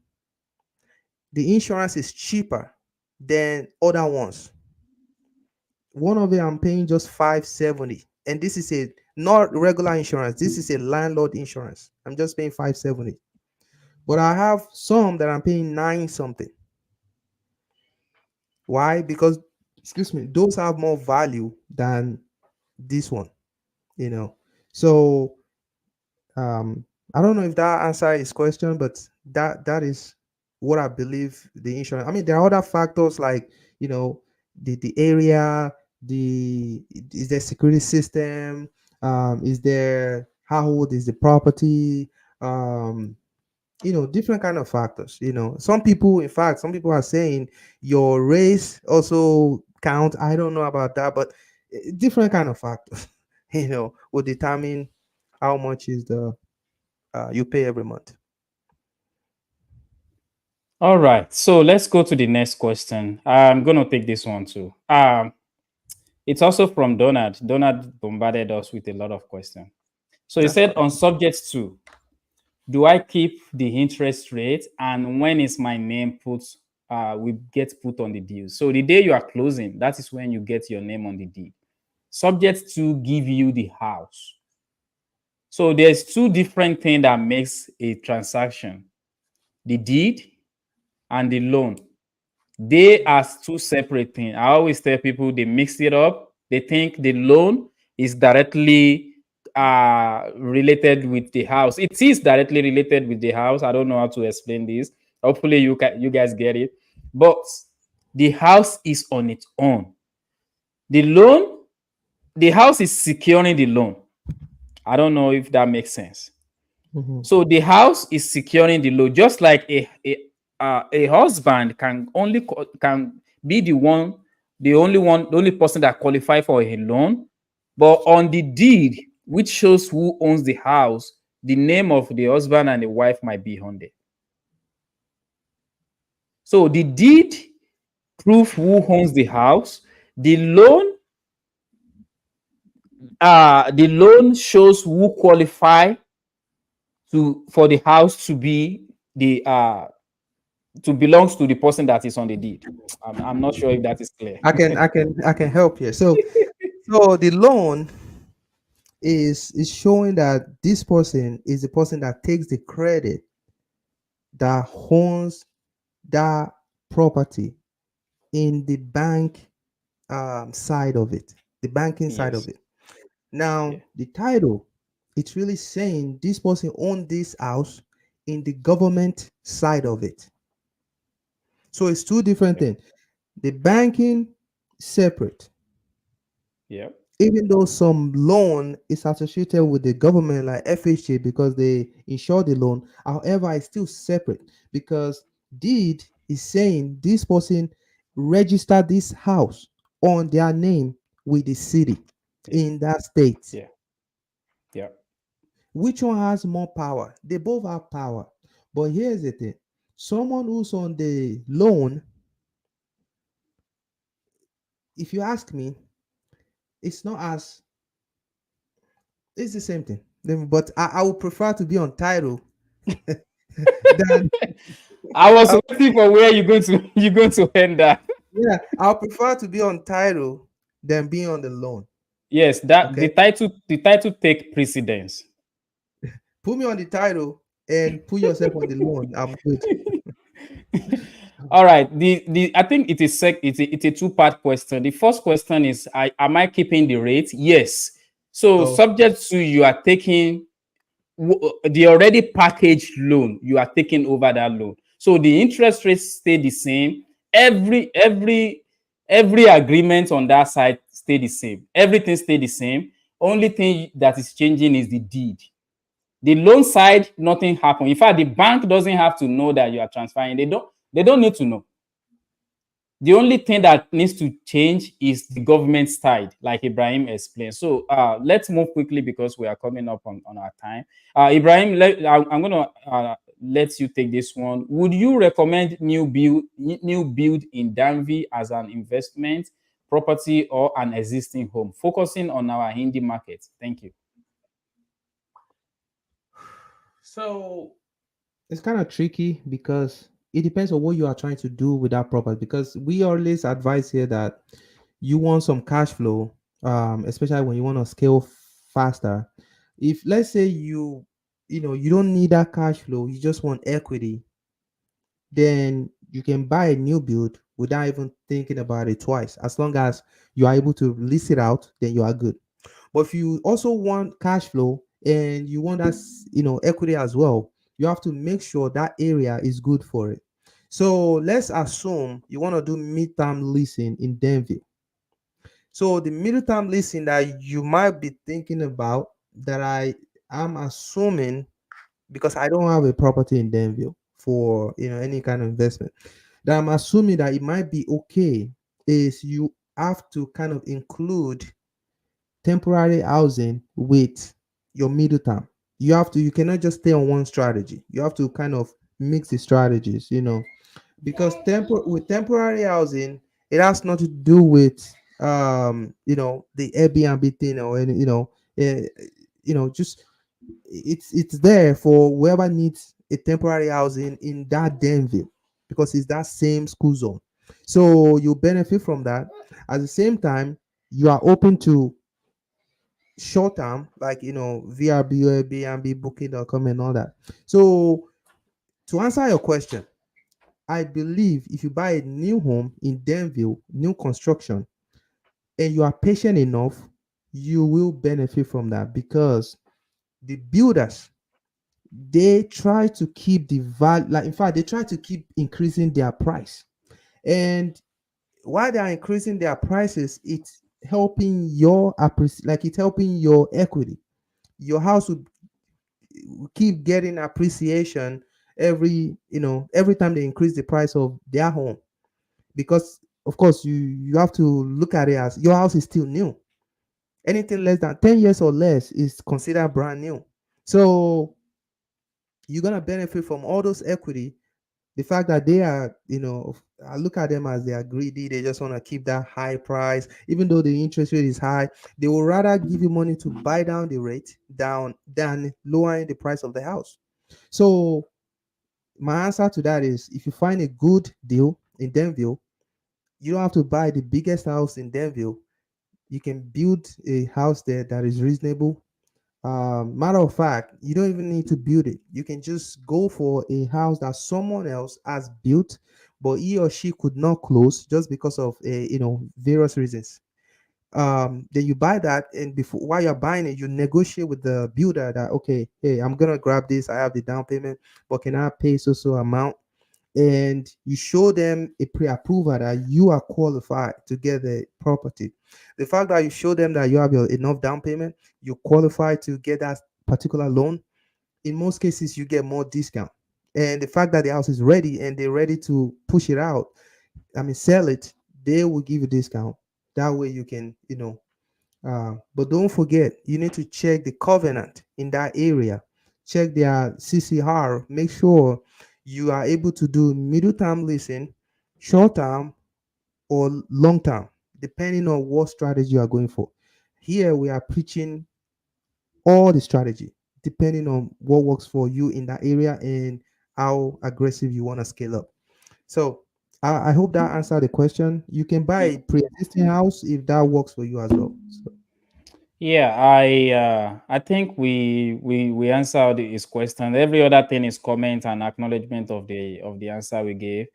the insurance is cheaper than other ones. One of it I'm paying just 570. And this is a not regular insurance. This is a landlord insurance. I'm just paying 570. But I have some that I'm paying nine something. Why? Because, excuse me, those have more value than this one, you know. So I don't know if that answers his question, but that is what I believe the insurance. I mean, there are other factors like, you know, the area, the is there security system, is there how old is the property, um, different kind of factors. Some people, in fact, some people are saying your race also count. I don't know about that, but different kind of factors, will determine how much is the you pay every month. All right, so let's go to the next question. I'm going to take this one too. It's also from Donald. Donald bombarded us with a lot of questions. So he That's said, fine. on subject two, do I keep the interest rate, and when is my name put? We get put on the deal. So the day you are closing, that is when you get your name on the deed. Subject to give you the house. So there's two different things that makes a transaction: the deed and the loan. They are two separate things. I always tell people they mix it up. They think the loan is directly related with the house. It is directly related with the house. I don't know how to explain this. Hopefully, you guys get it. But the house is on its own. The loan, the house is securing the loan. I don't know if that makes sense. Mhm. So the house is securing the loan, just like a husband can can be the only person that qualify for a loan, but on the deed, which shows who owns the house, the name of the husband and the wife might be on there. So the deed prove who owns the house. The loan, the loan shows who qualify to for the house to be the to belongs to the person that is on the deed. I'm not sure if that is clear. I can help here. So the loan is showing that this person is the person that takes the credit, that owns that property in the bank side of it, the banking side of Yes. it. Now Yeah. the title, it's really saying this person owned this house in the government side of it. So it's two different Yeah. things. The banking separate, Yeah. even though some loan is associated with the government like FHA because they insure the loan. However, it's still separate because deed is saying this person registered this house on their name with the city Yeah. in that state. Yeah. Yeah. Which one has more power? They both have power. But here's the thing: someone who's on the loan, if you ask me, it's not as it's the same thing. But I would prefer to be on title than I was I, waiting for where you're going to you're going to end that. yeah, I'll prefer to be on title than being on the loan. Yes, that Okay. the title take precedence. Put me on the title and put yourself on the loan. I'm good. All right. The I think it's a two-part question. The first question is, am I keeping the rate? Yes. So Oh, subject to you are taking the already packaged loan, you are taking over that loan. So the interest rates stay the same. Every agreement on that side stay the same. Everything stay the same. Only thing that is changing is the deed. The loan side, nothing happen. In fact, the bank doesn't have to know that you are transferring. They don't need to know. The only thing that needs to change is the government side, like Ibrahim explained. So let's move quickly because we are coming up on our time. Ibrahim, I'm going to let you take this one. Would you recommend new build in Danvi as an investment property or an existing home, focusing on our Hindi market? Thank you. so it's kind of tricky because it depends on what you are trying to do with that property. Because we always advise here that you want some cash flow, especially when you want to scale faster. If let's say you don't need that cash flow, you just want equity, then you can buy a new build without even thinking about it twice. As long as you are able to lease it out, then you are good. But if you also want cash flow and you want that equity as well, you have to make sure that area is good for it. So let's assume you want to do midterm leasing in Denver. So the midterm leasing that you might be thinking about, that I am assuming, because I don't have a property in Denver for any kind of investment, that I'm assuming that it might be okay, is you have to kind of include temporary housing with your middle term. You cannot just stay on one strategy. You have to kind of mix the strategies, because with temporary housing, it has nothing to do with the Airbnb thing or any, just it's there for whoever needs a temporary housing in that Denver, because it's that same school zone. So you benefit from that. At the same time, you are open to short term, like VRB, Airbnb, Booking.com, and all that. So to answer your question, I believe if you buy a new home in Denville, new construction, and you are patient enough, you will benefit from that, because the builders, they try to keep the value, like in fact they try to keep increasing their price. And while they are increasing their prices, it's helping it's helping your equity. Your house will keep getting appreciation every time they increase the price of their home, because of course you have to look at it as your house is still new. Anything less than 10 years or less is considered brand new. So you're gonna benefit from all those equity. The fact that they are, I look at them as they are greedy. They just want to keep that high price, even though the interest rate is high. They will rather give you money to buy down the rate down than lowering the price of the house. So my answer to that is, if you find a good deal in Denville, you don't have to buy the biggest house in Denville. You can build a house there that is reasonable. Matter of fact, you don't even need to build it. You can just go for a house that someone else has built, but he or she could not close just because of various reasons. Then you buy that, and before while you're buying it, you negotiate with the builder that, okay, hey, I'm gonna grab this. I have the down payment, but can I pay so amount? And you show them a pre-approval that you are qualified to get the property. The fact that you show them that you have your enough down payment, you qualify to get that particular loan. In most cases, you get more discount. And the fact that the house is ready and they're ready to push it out, I mean, sell it, they will give you discount. That way you can, but don't forget, you need to check the covenant in that area. Check their CCR. Make sure you are able to do middle term leasing, short term, or long term, depending on what strategy you are going for. Here we are preaching all the strategy, depending on what works for you in that area and how aggressive you want to scale up. So I hope that answered the question. You can buy a pre-existing house if that works for you as well. So, Yeah, I think we answered his question. Every other thing is comment and acknowledgement of the answer we gave.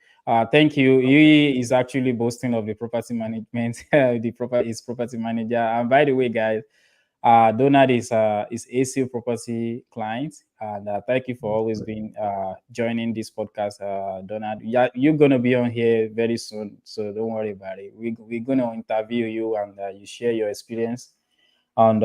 Thank you. He is actually boasting of the property management, the proper his property manager. And by the way, guys, Donald is AC property client, and thank you for always being joining this podcast, Donald. Yeah, you're gonna be on here very soon, so don't worry about it. We're gonna interview you, and you share your experience on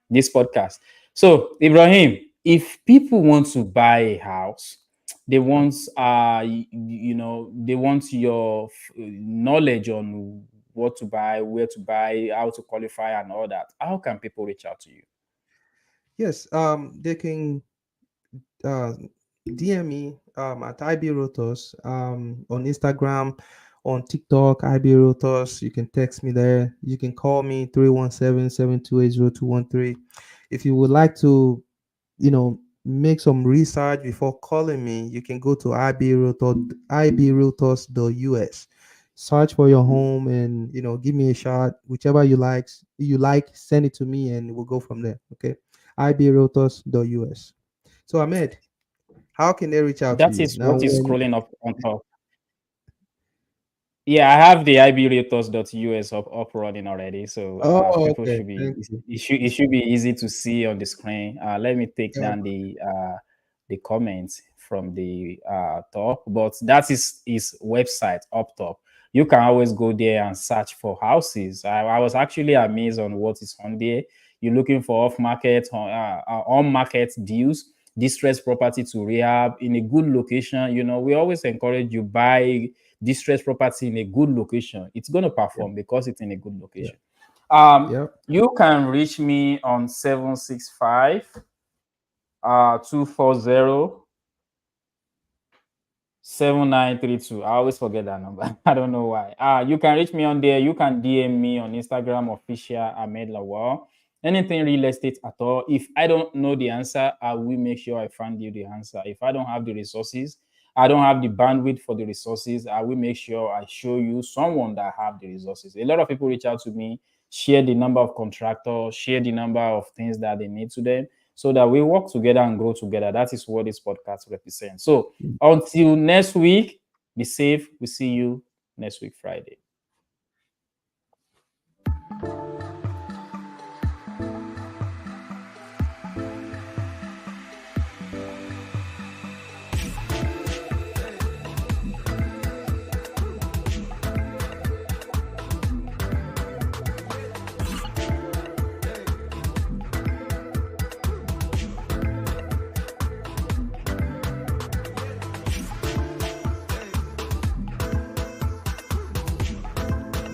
this podcast. So, Ibrahim, if people want to buy a house, they want they want your knowledge on what to buy, where to buy, how to qualify, and all that. How can people reach out to you? yes, they can uh, DM me at IB Rotos on Instagram, on TikTok, IB Rotos. You can text me there. You can call me 317-728-0213. If you would like to, make some research before calling me, you can go to ibrealtors.us. Search for your home and give me a shot. Whichever you like, send it to me and we'll go from there. Okay. ibrealtors.us. So Ahmed, how can they reach out to That you is now? what is When scrolling up on top. Yeah, I have the ibreators.us up running already, so Oh, people okay. should be Thank you. it should be easy to see on the screen. Let me take Yeah. down the comments from the top, but that is his website up top. You can always go there and search for houses. I was actually amazed on what is on there. You're looking for off market on market deals, distressed property to rehab in a good location. You know, we always encourage you buy distressed property in a good location. It's going to Yeah. perform because it's in a good Yeah. location. Yeah. You can reach me on 765 240 7932. I always forget that number. I don't know why. You can reach me on there. You can DM me on Instagram official Ahmed Lawal. Anything real estate at all. If I don't know the answer, I will make sure I find you the answer. If I don't have the resources, I don't have the bandwidth for the resources, I will make sure I show you someone that have the resources. A lot of people reach out to me, share the number of contractors, share the number of things that they need to them, so that we work together and grow together. That is what this podcast represents. So until next week, be safe. We see you next week, Friday.